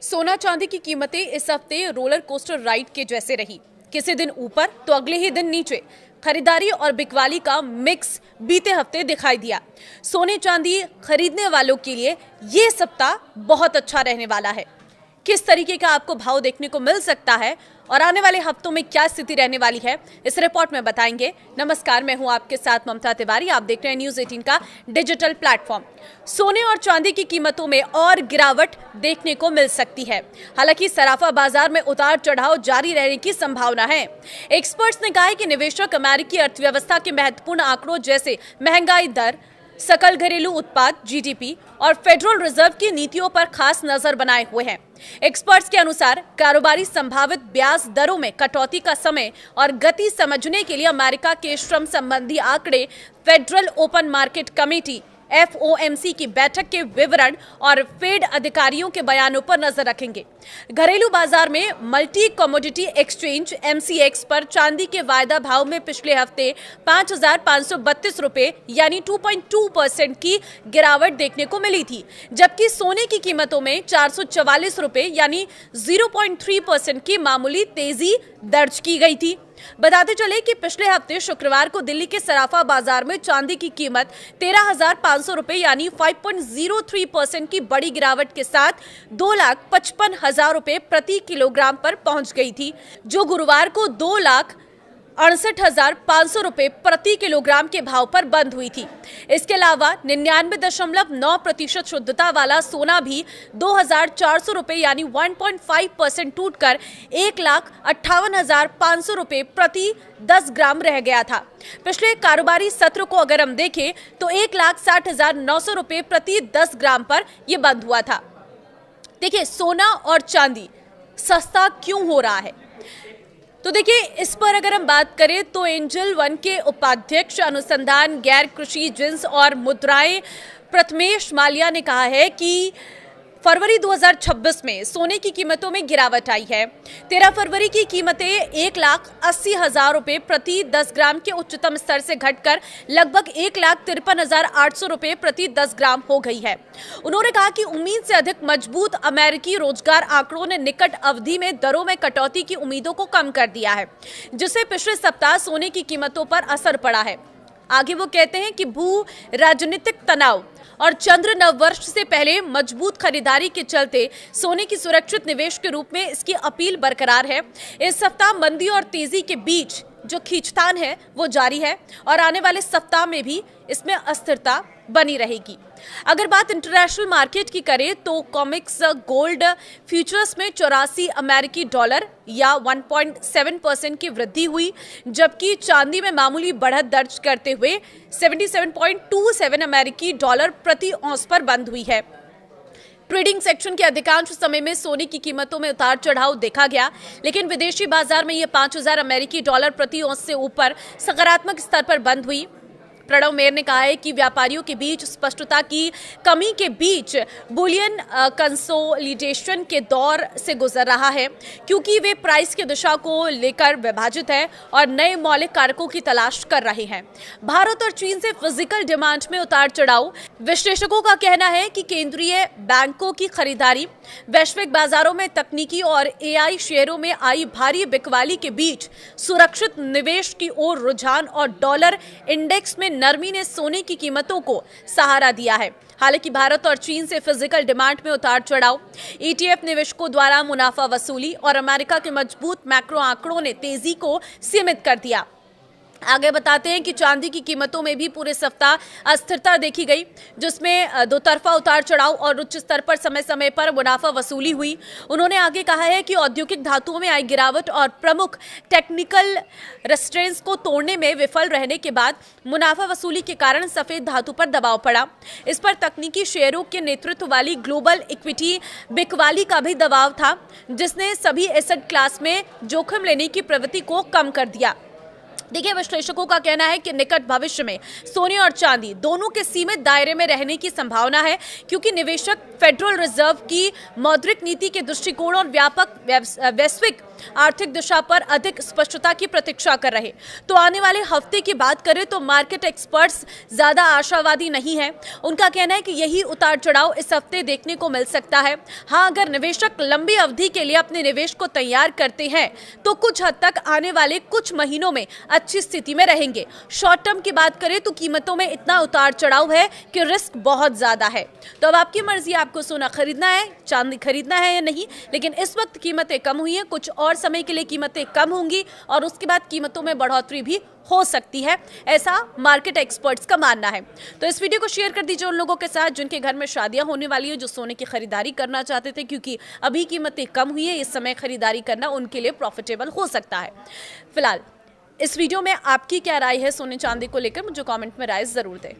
सोना चांदी की कीमतें इस हफ्ते रोलर कोस्टर राइड के जैसे रही। किसी दिन ऊपर तो अगले ही दिन नीचे। खरीदारी और बिकवाली का मिक्स बीते हफ्ते दिखाई दिया। सोने चांदी खरीदने वालों के लिए ये सप्ताह बहुत अच्छा रहने वाला है। किस तरीके का आपको भाव देखने को मिल सकता है और आने वाले हफ्तों में क्या स्थिति रहने वाली है, इस रिपोर्ट में बताएंगे। नमस्कार, मैं हूं आपके साथ ममता तिवारी। आप देख रहे हैं न्यूज़ 18 का डिजिटल प्लेटफॉर्म। सोने और चांदी की कीमतों में और गिरावट देखने को मिल सकती है। हालांकि सराफा बाजार में उतार चढ़ाव जारी रहने की संभावना है। एक्सपर्ट्स ने कहा है कि निवेशक अमेरिकी अर्थव्यवस्था के महत्वपूर्ण आंकड़ों जैसे महंगाई दर, सकल घरेलू उत्पाद जीडीपी और फेडरल रिजर्व की नीतियों पर खास नजर बनाए हुए हैं। एक्सपर्ट्स के अनुसार कारोबारी संभावित ब्याज दरों में कटौती का समय और गति समझने के लिए अमेरिका के श्रम संबंधी आंकड़े, federal open market committee FOMC की बैठक के विवरण और फेड अधिकारियों के बयानों पर नजर रखेंगे। घरेलू बाजार में मल्टी कमोडिटी एक्सचेंज MCX पर चांदी के वायदा भाव में पिछले हफ्ते 5,532 रुपए यानी 2.2% की गिरावट देखने को मिली थी, जबकि सोने की कीमतों में 444 रुपए यानी 0.3% की मामूली तेजी दर्ज की गई थी। बताते चले कि पिछले हफ्ते शुक्रवार को दिल्ली के सराफा बाजार में चांदी की कीमत 13,500 रुपए यानी 5.03% की बड़ी गिरावट के साथ 2,55,000 रुपए प्रति किलोग्राम पर पहुंच गई थी, जो गुरुवार को 2,68,500 रुपए प्रति किलोग्राम के भाव पर बंद हुई थी। इसके अलावा 99.9% शुद्धता वाला सोना भी 2,400 रुपए यानी 1.5% टूटकर 1,58,500 रुपए प्रति 10 ग्राम रह गया था। पिछले कारोबारी सत्र को अगर हम देखें तो 1,60,900 रुपए प्रति 10 ग्राम पर यह बंद हुआ था। देखिए, सोना और चांदी सस्ता क्यों हो रहा है? तो देखिए, इस पर अगर हम बात करें तो एंजल वन के उपाध्यक्ष अनुसंधान गैर कृषि जिन्स और मुद्राएं प्रथमेश माल्या ने कहा है कि फरवरी 2026 में सोने की कीमतों में गिरावट आई है। 13 फरवरी की कीमतें 1,80,000 रुपए प्रति 10 ग्राम के उच्चतम स्तर से घटकर लगभग 1,53,800 रुपए प्रति 10 ग्राम हो गई है। उन्होंने कहा कि उम्मीद से अधिक मजबूत अमेरिकी रोजगार आंकड़ों ने निकट अवधि में दरों में कटौती की उम्मीदों को कम कर दिया है, जिससे पिछले सप्ताह सोने की कीमतों पर असर पड़ा है। आगे वो कहते हैं कि भू राजनीतिक तनाव और चंद्र नववर्ष से पहले मजबूत खरीदारी के चलते सोने की सुरक्षित निवेश के रूप में इसकी अपील बरकरार है। इस सप्ताह मंदी और तेजी के बीच जो खींचतान है वो जारी है और आने वाले सप्ताह में भी इसमें अस्थिरता बनी रहेगी। अगर बात इंटरनेशनल मार्केट की करें तो कॉमिक्स गोल्ड फ्यूचर्स में 84 अमेरिकी डॉलर या 1.7% की वृद्धि हुई, जबकि चांदी में मामूली बढ़त दर्ज करते हुए 77.27 अमेरिकी डॉलर प्रति औंस पर बंद हुई है। ट्रेडिंग सेक्शन के अधिकांश समय में सोने की कीमतों में उतार चढ़ाव देखा गया, लेकिन विदेशी बाजार में यह 5,000 अमेरिकी डॉलर प्रति औंस से ऊपर सकारात्मक स्तर पर बंद हुई। प्रणव मेयर ने कहा है कि व्यापारियों के बीच स्पष्टता की कमी के बीच बुलियन कंसोलिडेशन के दौर से गुजर रहा है, क्योंकि वे प्राइस की दिशा को लेकर विभाजित है और नए मौलिक कारकों की तलाश कर रहे हैं। भारत और चीन से फिजिकल डिमांड में उतार चढ़ाव। विश्लेषकों का कहना है कि केंद्रीय बैंकों की खरीदारी, वैश्विक बाजारों में तकनीकी और AI शेयरों में आई भारी बिकवाली के बीच सुरक्षित निवेश की ओर रुझान और डॉलर इंडेक्स में नरमी ने सोने की कीमतों को सहारा दिया है। हालांकि भारत और चीन से फिजिकल डिमांड में उतार चढ़ाव, ETF निवेशकों द्वारा मुनाफा वसूली और अमेरिका के मजबूत मैक्रो आंकड़ों ने तेजी को सीमित कर दिया। आगे बताते हैं कि चांदी की कीमतों में भी पूरे सप्ताह अस्थिरता देखी गई, जिसमें दो तरफा उतार चढ़ाव और उच्च स्तर पर समय समय पर मुनाफा वसूली हुई। उन्होंने आगे कहा है कि औद्योगिक धातुओं में आई गिरावट और प्रमुख टेक्निकल रेस्ट्रेंट्स को तोड़ने में विफल रहने के बाद मुनाफा वसूली के कारण सफेद धातु पर दबाव पड़ा। इस पर तकनीकी शेयरों के नेतृत्व वाली ग्लोबल इक्विटी बिकवाली का भी दबाव था, जिसने सभी एसेट क्लास में जोखिम लेने की प्रवृत्ति को कम कर दिया। देखिए, विश्लेषकों का कहना है कि निकट भविष्य में सोने और चांदी दोनों के सीमित दायरे में रहने की संभावना है, क्योंकि निवेशक फेडरल रिजर्व की मौद्रिक नीति के दृष्टिकोण और व्यापक वैश्विक आर्थिक दिशा पर अधिक स्पष्टता की प्रतीक्षा कर रहे। तो आने वाले हफ्ते की बात करें तो मार्केट एक्सपर्ट्स ज्यादा आशावादी नहीं है। उनका कहना है कि यही उतार चढ़ाव इस हफ्ते देखने को मिल सकता है। हाँ, अगर निवेशक लंबी अवधि के लिए अपने निवेश को तैयार करते हैं तो कुछ हद तक आने वाले कुछ महीनों में अच्छी स्थिति में रहेंगे। शॉर्ट टर्म की बात करें तो कीमतों में इतना उतार चढ़ाव है कि रिस्क बहुत ज्यादा है। तो अब आपकी मर्जी, आपको सोना खरीदना है, चांदी खरीदना है या नहीं। लेकिन इस वक्त कीमतें कम हुई हैं, कुछ और समय के लिए कीमतें कम होंगी और उसके बाद कीमतों में बढ़ोतरी भी हो सकती है, ऐसा मार्केट एक्सपर्ट्स का मानना है। तो इस वीडियो को शेयर कर दीजिए उन लोगों के साथ जिनके घर में शादियां होने वाली है, जो सोने की खरीदारी करना चाहते थे, क्योंकि अभी कीमतें कम हुई है। इस समय खरीदारी करना उनके लिए प्रॉफिटेबल हो सकता है। फिलहाल इस वीडियो में आपकी क्या राय है सोने चांदी को लेकर, मुझे कमेंट में राय जरूर दें।